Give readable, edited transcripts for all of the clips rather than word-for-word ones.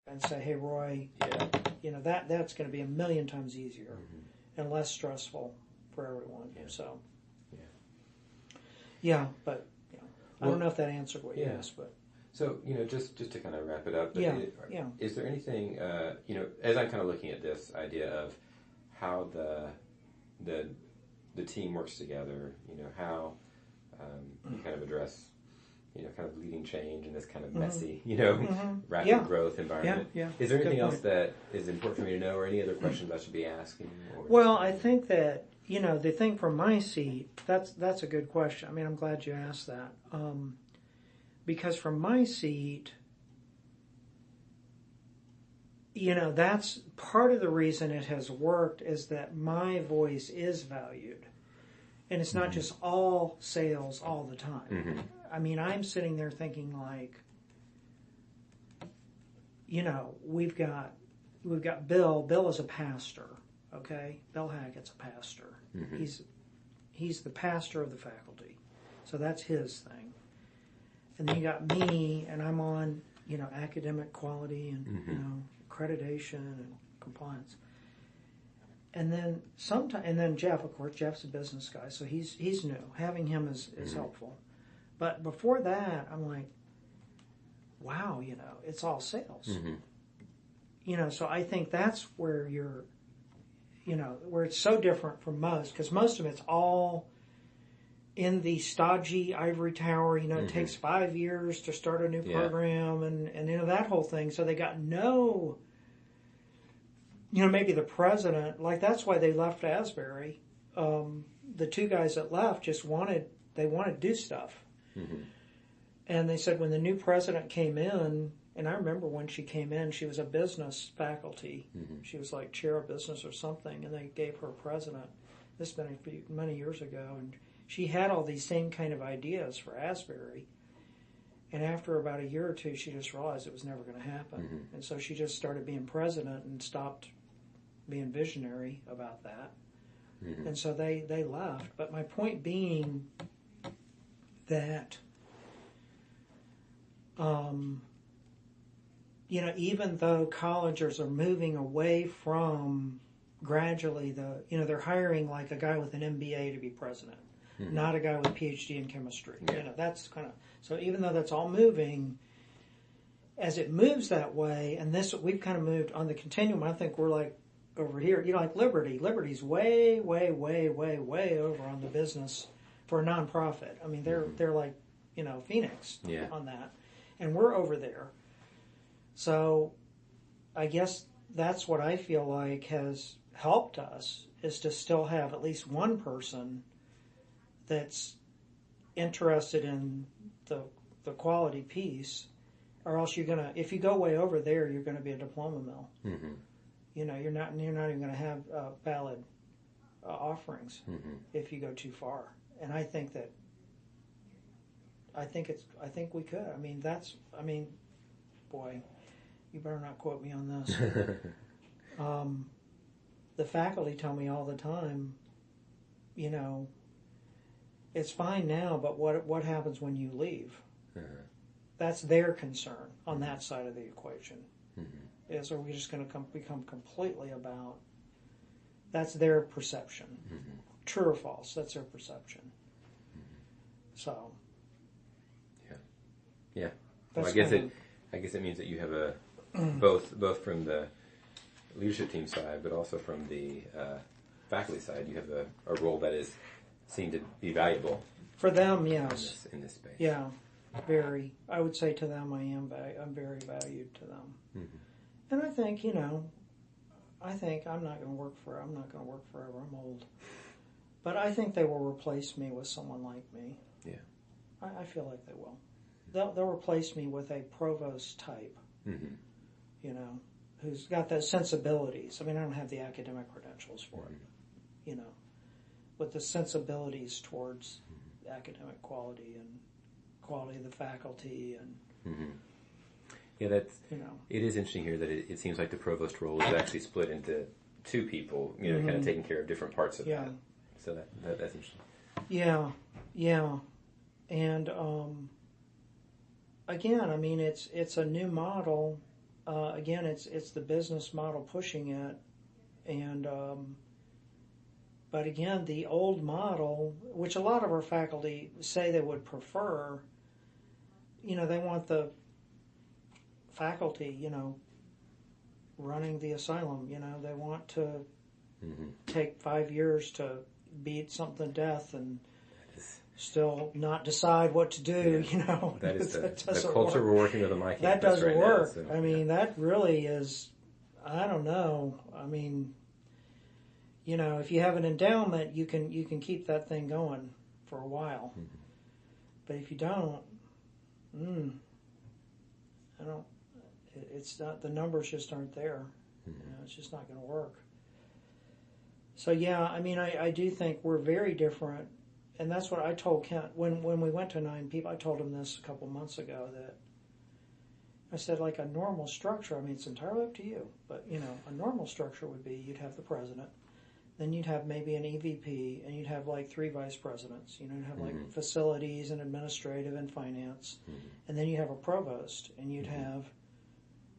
and say, hey, Roy, that's going to be a million times easier and less stressful for everyone. Yeah. So, yeah, but I don't know if that answered what you asked, but. So, just to kind of wrap it up, is there anything, as I'm kind of looking at this idea of how the team works together, how you kind of address, kind of leading change in this kind of messy, rapid growth environment. Is there anything else that is important for me to know, or any other questions I should be asking? Well, I think that, the thing from my seat, that's a good question. I mean, I'm glad you asked that. Because from my seat, that's part of the reason it has worked, is that my voice is valued. And it's not just all sales all the time. I mean, I'm sitting there thinking like, we've got Bill. Bill is a pastor, okay? Bill Hackett's a pastor. He's the pastor of the faculty. So that's his thing. And then you got me, and I'm on, academic quality and, accreditation and compliance. And then Jeff, of course, Jeff's a business guy, so he's new. Having him is helpful. But before that, I'm like, wow, it's all sales. So I think that's where you're, where it's so different from most, because most of it's all in the stodgy ivory tower. It takes 5 years to start a new program and that whole thing. So they got no, maybe the president, like that's why they left Asbury. The two guys that left just wanted to do stuff. And they said when the new president came in, and I remember when she came in, she was a business faculty. She was like chair of business or something, and they gave her president. This has been many years ago, and she had all these same kind of ideas for Asbury. And after about a year or two, she just realized it was never going to happen. And so she just started being president and stopped being visionary about that. And so they left. But my point being that, even though colleges are moving away from gradually they're hiring like a guy with an MBA to be president. Not a guy with a PhD in chemistry. That's kind of, so even though that's all moving, as it moves that way, and we've kind of moved on the continuum. I think we're like over here, like Liberty. Liberty's way, way, way, way, way over on the business for a nonprofit. I mean, they're like, Phoenix on that, and we're over there. So I guess that's what I feel like has helped us, is to still have at least one person that's interested in the quality piece, or else if you go way over there, you're gonna be a diploma mill. You're not even gonna have valid offerings if you go too far. And I think we could. Boy, you better not quote me on this. The faculty tell me all the time, it's fine now, but what happens when you leave? That's their concern on that side of the equation. Are we just going to become completely about? That's their perception. True or false? That's their perception. So. Yeah. Well, I guess it means that you have a both from the leadership team side, but also from the faculty side, you have a role that is seen to be valuable for them. Yes, in this space. Yeah, very. I would say to them, I'm very valued to them. And I think I'm not going to work forever. I'm old, but I think they will replace me with someone like me. Yeah, I feel like they will. They'll replace me with a provost type. Who's got those sensibilities. I mean, I don't have the academic credentials for it, with the sensibilities towards academic quality and quality of the faculty and. That's it is interesting here that it seems like the provost role is actually split into two people, kind of taking care of different parts of that. So that's interesting. Yeah, and again, I mean, it's a new model. again, it's the business model pushing it, and but again, the old model, which a lot of our faculty say they would prefer, they want the faculty, running the asylum. They want to take 5 years to beat something to death and still not decide what to do. That is the culture we're working with on my campus. That doesn't work. Now, so, I mean, that really is. I don't know. I mean, if you have an endowment, you can keep that thing going for a while. Mm-hmm. But if you don't, I don't. It's not. The numbers just aren't there. Mm-hmm. It's just not going to work. So yeah, I mean, I do think we're very different, and that's what I told Kent when we went to 9 people. I told him this a couple months ago that I said, like, a normal structure. I mean, it's entirely up to you, but a normal structure would be you'd have the president, then you'd have maybe an EVP, and you'd have like 3 vice presidents. You'd have like facilities and administrative and finance, and then you'd have a provost, and you'd have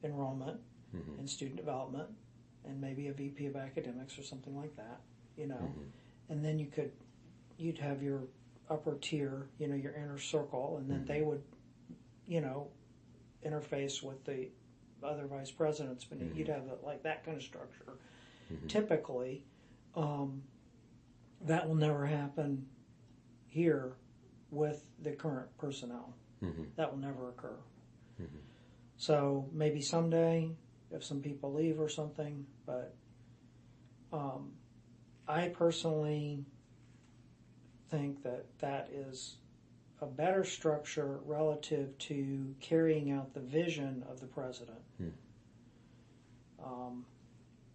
enrollment and student development, and maybe a VP of academics or something like that, and then you'd have your upper tier, your inner circle, and then they would, interface with the other vice presidents, but you'd have like that kind of structure. Typically, that will never happen here with the current personnel. That will never occur. So maybe someday, if some people leave or something, but I personally think that is a better structure relative to carrying out the vision of the president.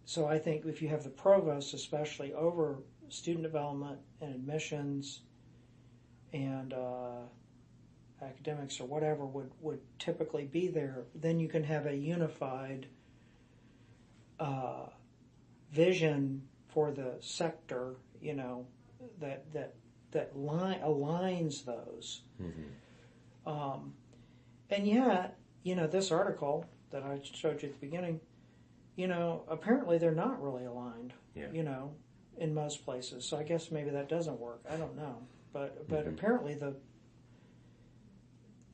So I think if you have the provost, especially over student development and admissions and academics or whatever would typically be there, then you can have a unified vision for the sector, that aligns those. And yet, this article that I showed you at the beginning, apparently they're not really aligned, in most places. So I guess maybe that doesn't work. I don't know. But apparently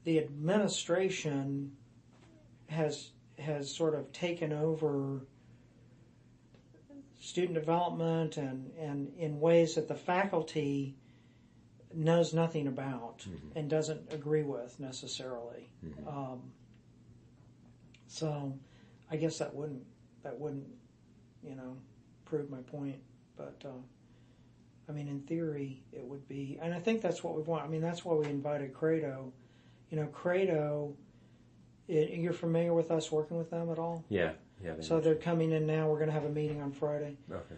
the administration has sort of taken over student development and in ways that the faculty knows nothing about and doesn't agree with necessarily. So I guess that wouldn't prove my point. But I mean, in theory, it would be, and I think that's what we want. I mean, that's why we invited Credo. Credo, you're familiar with us working with them at all? Yeah. So they're coming in now. We're going to have a meeting on Friday. Okay.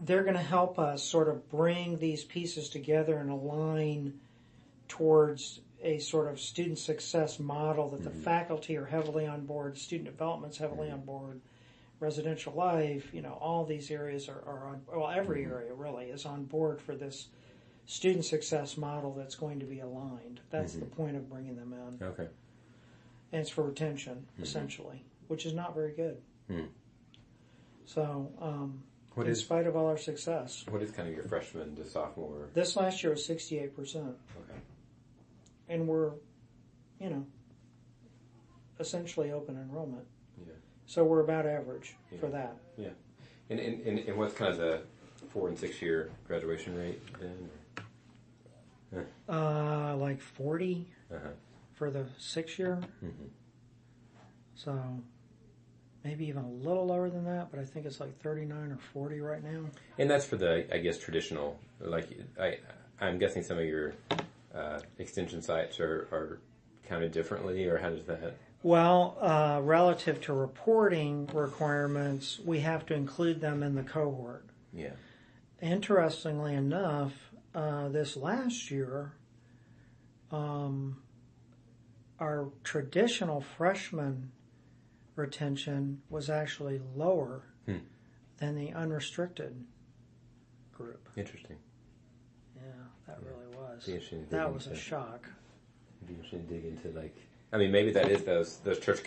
They're going to help us sort of bring these pieces together and align towards a sort of student success model that the faculty are heavily on board, student development's heavily on board, residential life, all these areas are on, well, every area really is on board for this student success model that's going to be aligned. That's the point of bringing them in. Okay. And it's for retention, essentially, which is not very good. So, in spite of all our success. What is kind of your freshman to sophomore? This last year was 68%. Okay. And we're, essentially open enrollment. Yeah. So we're about average for that. Yeah. And what's kind of the 4 and 6 year graduation rate then? Like 40 for the 6 year. So maybe even a little lower than that, but I think it's like 39 or 40 right now. And that's for the, I guess, traditional, like, I'm guessing some of your extension sites are counted differently, or how does that? Well, relative to reporting requirements, we have to include them in the cohort. Yeah. Interestingly enough, this last year, our traditional freshman retention was actually lower than the unrestricted group. Interesting. Yeah, that really was. That was a shock. It'd be interesting to dig into, like, I mean, maybe that is those church